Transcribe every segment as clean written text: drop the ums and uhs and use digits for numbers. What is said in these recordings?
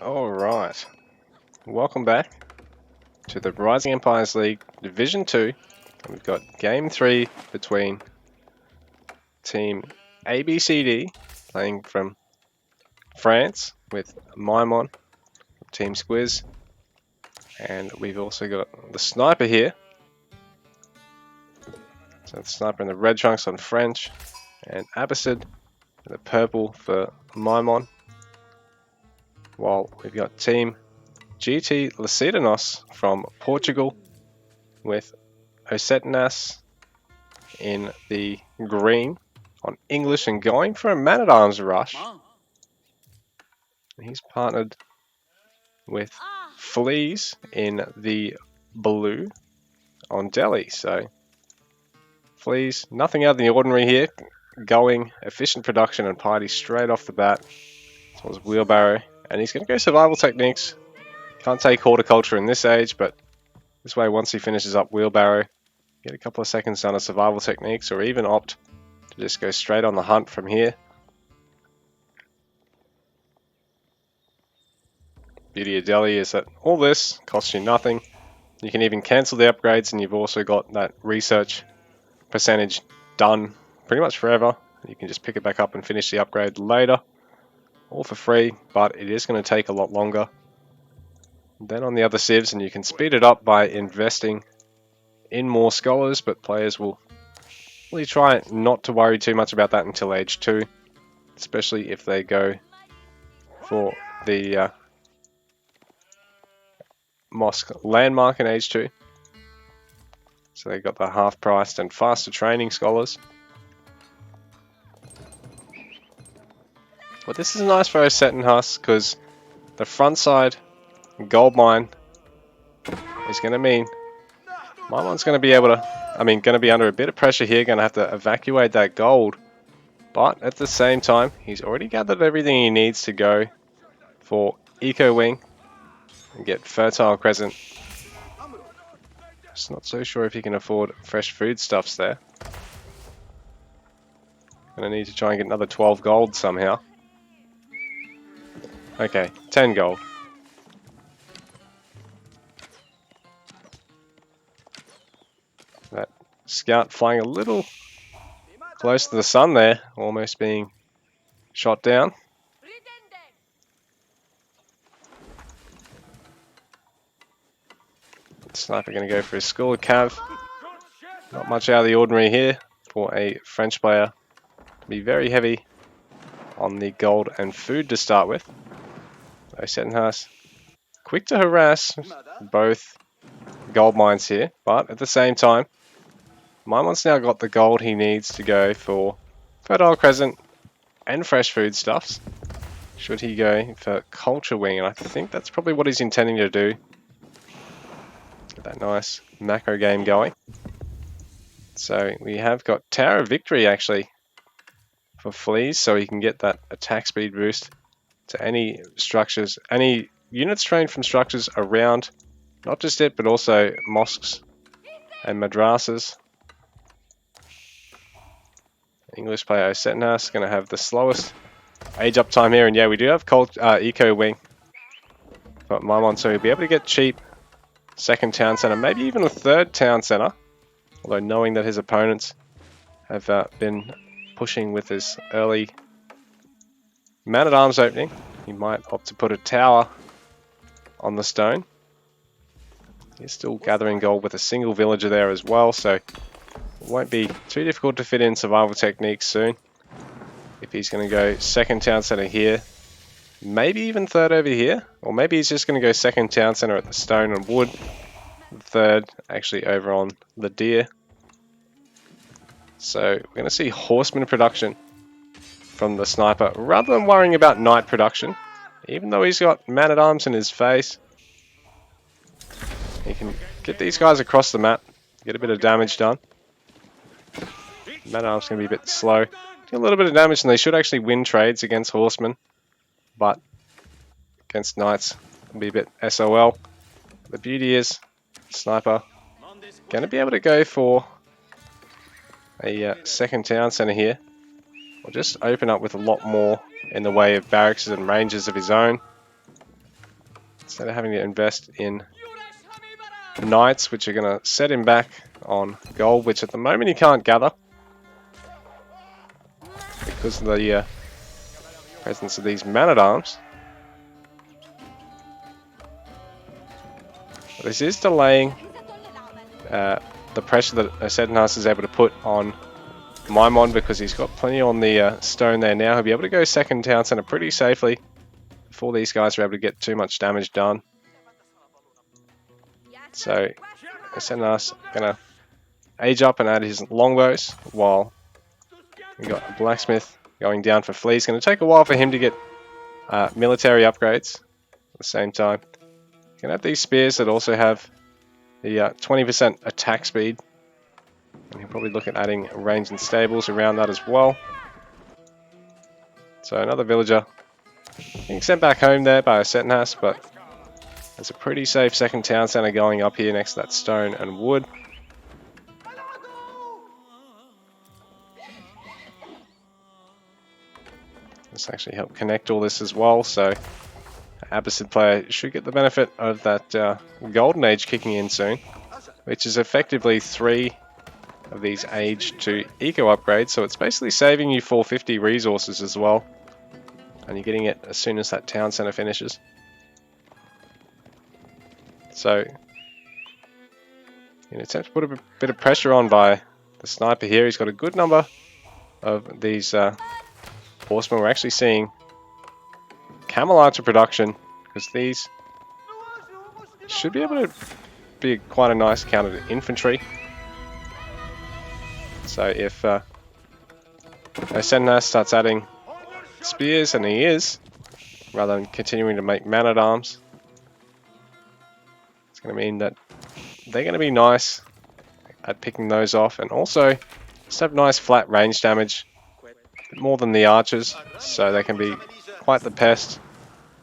Alright, welcome back to the Rising Empires League Division 2. We've got Game 3 between Team ABCD playing from France with Maimon, Team Squiz, and we've also got the Sniper here. So the Sniper in the red trunks on French, and Abbasid in the purple for Maimon. While we've got Team GT Lusitanos from Portugal with Osetinas in the green on English and going for a man-at-arms rush. He's partnered with Fleas in the blue on Delhi. So Fleas, nothing out of the ordinary here, going efficient production and party straight off the bat towards Wheelbarrow. And he's going to go survival techniques. Can't take horticulture in this age, but this way once he finishes up Wheelbarrow, get a couple of seconds on a survival techniques, or even opt to just go straight on the hunt from here. Beauty of Delhi is that all this costs you nothing. You can even cancel the upgrades, and you've also got that research percentage done pretty much forever. You can just pick it back up and finish the upgrade later, all for free, but it is going to take a lot longer than on the other civs, and you can speed it up by investing in more scholars, but players will really try not to worry too much about that until age 2, especially if they go for the mosque landmark in age 2. So they got the half-priced and faster training scholars. But this is nice for Osetinhas because the front side gold mine is going to mean Maimon's going to be able to, going to be under a bit of pressure here, going to have to evacuate that gold. But at the same time, he's already gathered everything he needs to go for Eco Wing and get Fertile Crescent. Just not so sure if he can afford fresh foodstuffs there. Gonna need to try and get another 12 gold somehow. Okay, 10 gold. That scout flying a little close to the sun there, almost being shot down. Sniper going to go for his school cav. Not much out of the ordinary here for a French player to be very heavy on the gold and food to start with. Osetinhas quick to harass both gold mines here, but at the same time, Maimon's now got the gold he needs to go for Fertile Crescent and fresh foodstuffs. Should he go for Culture Wing? And I think that's probably what he's intending to do. Get that nice macro game going. So we have got Tower of Victory actually for Fleas, so he can get that attack speed boost to any structures, any units trained from structures around, not just it, but also mosques and madrasas. English player Osetinhas going to have the slowest age up time here, and yeah, we do have Eco Wing, but Maimon, so he'll be able to get cheap second town center, maybe even a third town center. Although knowing that his opponents have been pushing with his early man-at-arms opening, he might opt to put a tower on the stone. He's still gathering gold with a single villager there as well, so it won't be too difficult to fit in survival techniques soon. If he's going to go second town center here, maybe even third over here, or maybe he's just going to go second town center at the stone and wood, third actually over on the deer. So we're going to see horseman production from the sniper rather than worrying about knight production. Even though he's got man-at-arms in his face, he can get these guys across the map, get a bit of damage done. Man-at-arms going to be a bit slow. Do a little bit of damage, and they should actually win trades against horsemen, but against knights it'll be a bit SOL. The beauty is, sniper going to be able to go for a second town center here. We'll just open up with a lot more in the way of barracks and ranges of his own. instead of having to invest in knights, which are going to set him back on gold, which at the moment he can't gather because of the presence of these man-at-arms. This is delaying the pressure that Sednas is able to put on Maimon, because he's got plenty on the stone there now. He'll be able to go second town center pretty safely before these guys are able to get too much damage done. So Sednas gonna age up and add his longbows, while we got a blacksmith going down for fleas. It's going to take a while for him to get military upgrades at the same time. You can have these spears that also have the 20% attack speed. And he'll probably look at adding range and stables around that as well. So another villager being sent back home there by a Setnas, but there's a pretty safe second town center going up here next to that stone and wood. This actually helped connect all this as well, so Abbasid player should get the benefit of that golden age kicking in soon, which is effectively 3 of these age to eco upgrades, so it's basically saving you 450 resources as well, and you're getting it as soon as that town center finishes. So in an attempt to put a bit of pressure on by the sniper here, he's got a good number of these horsemen. We're actually seeing camel archer production, because these should be able to be quite a nice counter to infantry. So if Sennas starts adding spears, and he is, rather than continuing to make man-at-arms, it's going to mean that they're going to be nice at picking those off, and also just have nice flat range damage, more than the archers, so they can be quite the pest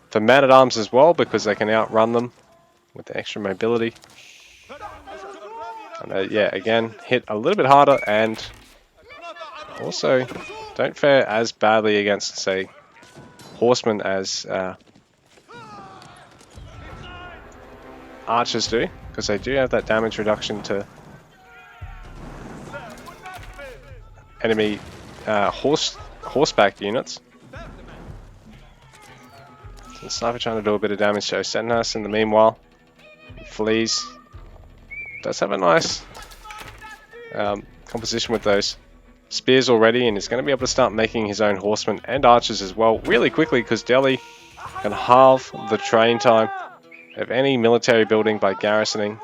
for man-at-arms as well, because they can outrun them with the extra mobility. And yeah, again, hit a little bit harder, and also don't fare as badly against, say, horsemen as archers do, because they do have that damage reduction to enemy horseback units. So the sniper trying to do a bit of damage to Sennas in the meanwhile. He flees. Does have a nice composition with those spears already, and is going to be able to start making his own horsemen and archers as well really quickly, because Delhi can halve the train time of any military building by garrisoning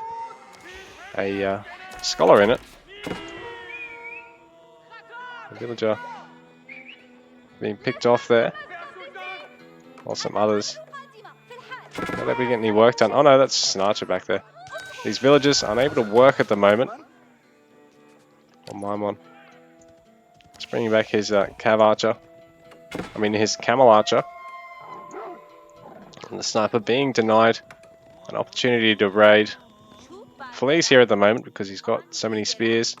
a scholar in it. The villager being picked off there, while some others not able to get any work done. Oh no, that's just an archer back there. These villagers unable to work at the moment. On Maimon, just bringing back his cav archer. I mean his camel archer. And the sniper being denied an opportunity to raid. Flees here at the moment because he's got so many spears.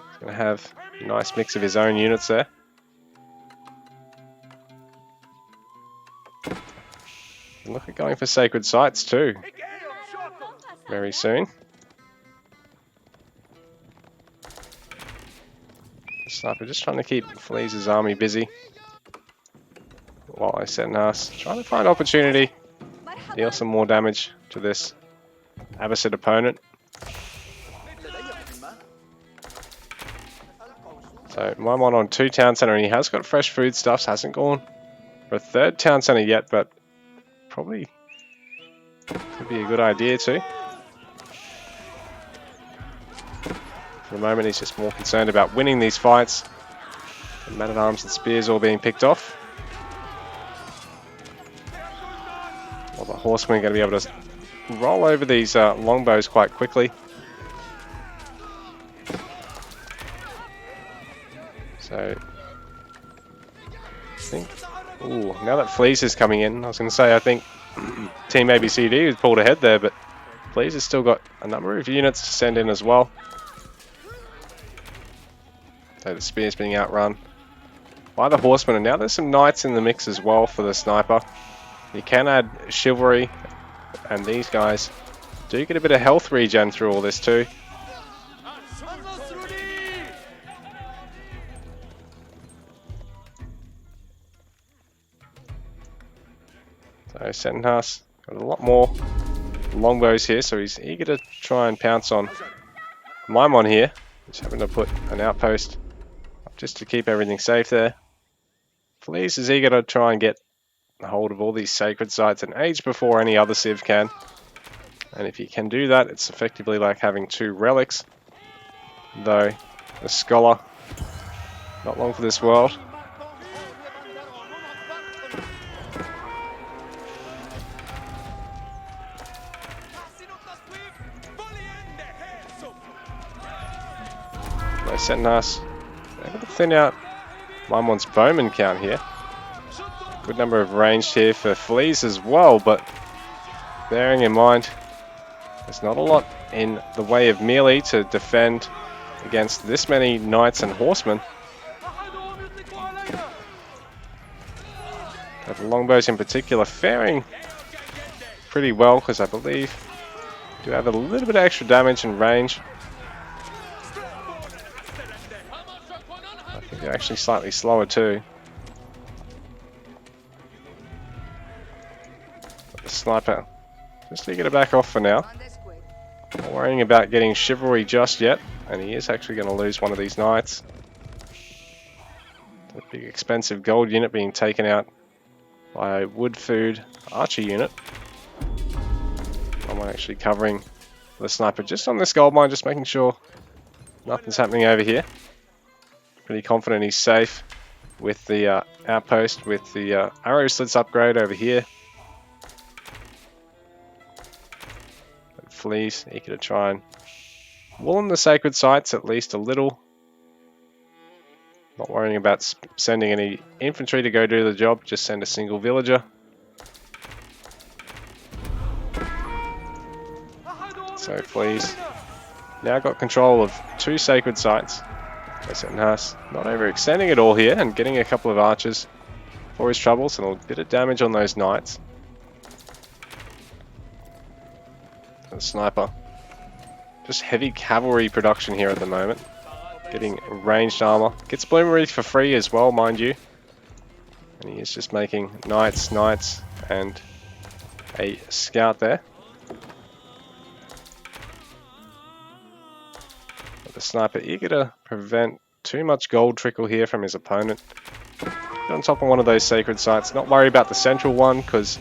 He's going to have a nice mix of his own units there. And look at going for sacred sites too. Very soon. The sniper just trying to keep Flea's army busy. While I set an ass, trying to find opportunity. Deal some more damage to this Abbasid opponent. So Maimon on 2 town center, and he has got fresh foodstuffs. Hasn't gone for a 3rd town center yet, but probably could be a good idea too. For the moment, he's just more concerned about winning these fights. The man-at-arms and spears all being picked off. Well, the horsemen are going to be able to roll over these longbows quite quickly. So, I think, ooh, now that Fleece is coming in, I was going to say, I think Team ABCD has pulled ahead there, but Fleece has still got a number of units to send in as well. So the spear's being outrun by the horsemen, and now there's some knights in the mix as well for the sniper. You can add chivalry And these guys do get a bit of health regen through all this too. So Sentenhas got a lot more longbows here, so he's eager to try and pounce on Maimon here. Just having to put an outpost up just to keep everything safe there. Fleas is eager to try and get a hold of all these sacred sites and age before any other Civ can. And if he can do that, it's effectively like having 2 relics. Though, the Scholar, not long for this world. No Sentenhas. Able to thin out Maimon's bowman count here. Good number of ranged here for Fleas as well, but bearing in mind there's not a lot in the way of melee to defend against this many knights and horsemen. The longbows in particular faring pretty well, because I believe do have a little bit of extra damage and range. I think they're actually slightly slower too. But the sniper just eager to back off for now. Not worrying about getting chivalry just yet, and he is actually going to lose one of these knights. The big expensive gold unit being taken out by a wood food archer unit. I'm actually covering the sniper just on this gold mine, just making sure nothing's happening over here. Pretty confident he's safe with the outpost, with the arrow slits upgrade over here. Fleas, eager to try and woolen the sacred sites at least a little. Not worrying about sending any infantry to go do the job, just send a single villager. So Fleas now got control of 2 sacred sites. Sentenhas not overextending it all here and getting a couple of archers for his troubles and a bit of damage on those knights. The sniper, just heavy cavalry production here at the moment, getting ranged armor, gets Bloom Wreath for free as well, mind you, and he is just making knights, and a scout there. But the sniper eager to prevent too much gold trickle here from his opponent. Get on top of one of those sacred sites, not worry about the central one, because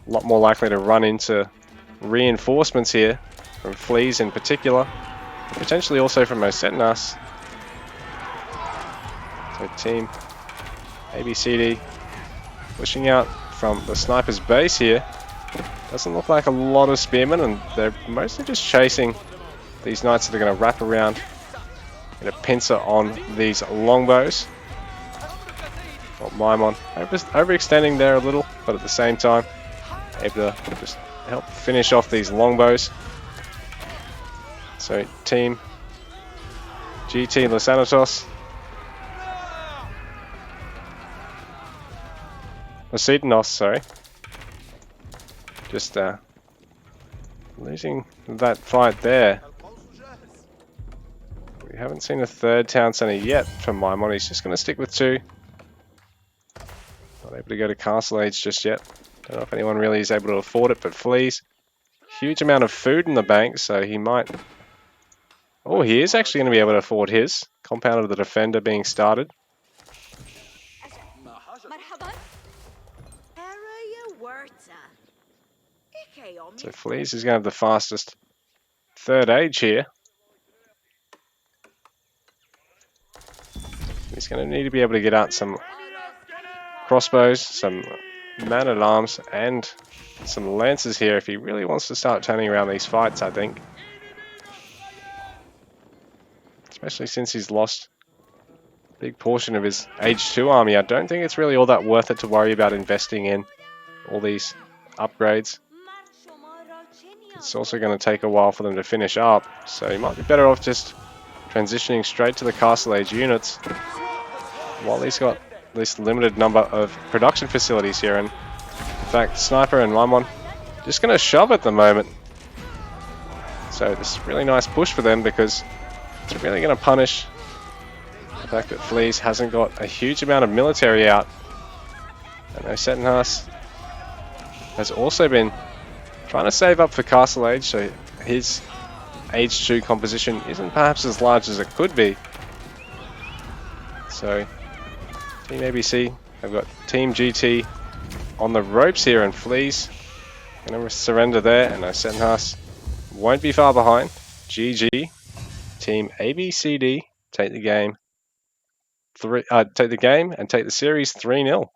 a lot more likely to run into reinforcements here from Fleas in particular, potentially also from Sentenhas. So team ABCD pushing out from the sniper's base here. Doesn't look like a lot of spearmen, and they're mostly just chasing these knights that are going to wrap around in a pincer on these longbows. Well, Maimon overextending there a little, but at the same time able to just help finish off these longbows. So team GT Los Sanatos, sorry, just losing that fight there. We haven't seen a 3rd town centre yet from Maimon. He's just going to stick with 2. Not able to go to Castle Age just yet. Don't know if anyone really is able to afford it, but Fleas, huge amount of food in the bank, so he might... Oh, he is actually going to be able to afford his. Compound of the Defender being started. So Fleas is going to have the fastest 3rd age here. He's going to need to be able to get out some crossbows, some man-at-arms, and some lances here if he really wants to start turning around these fights, I think. Especially since he's lost a big portion of his Age 2 army. I don't think it's really all that worth it to worry about investing in all these upgrades. It's also going to take a while for them to finish up, so you might be better off just transitioning straight to the Castle Age units while he's got this limited number of production facilities here. And in fact, Sniper and Maimon just going to shove at the moment. So this is a really nice push for them because it's really going to punish the fact that Fleas hasn't got a huge amount of military out. And Settenhas has also been trying to save up for Castle Age, so his Age 2 composition isn't perhaps as large as it could be. So Team ABC have got Team GT on the ropes here, and Fleas going to surrender there, and Settenhas won't be far behind. GG. Team ABCD take the game and take the series 3-0.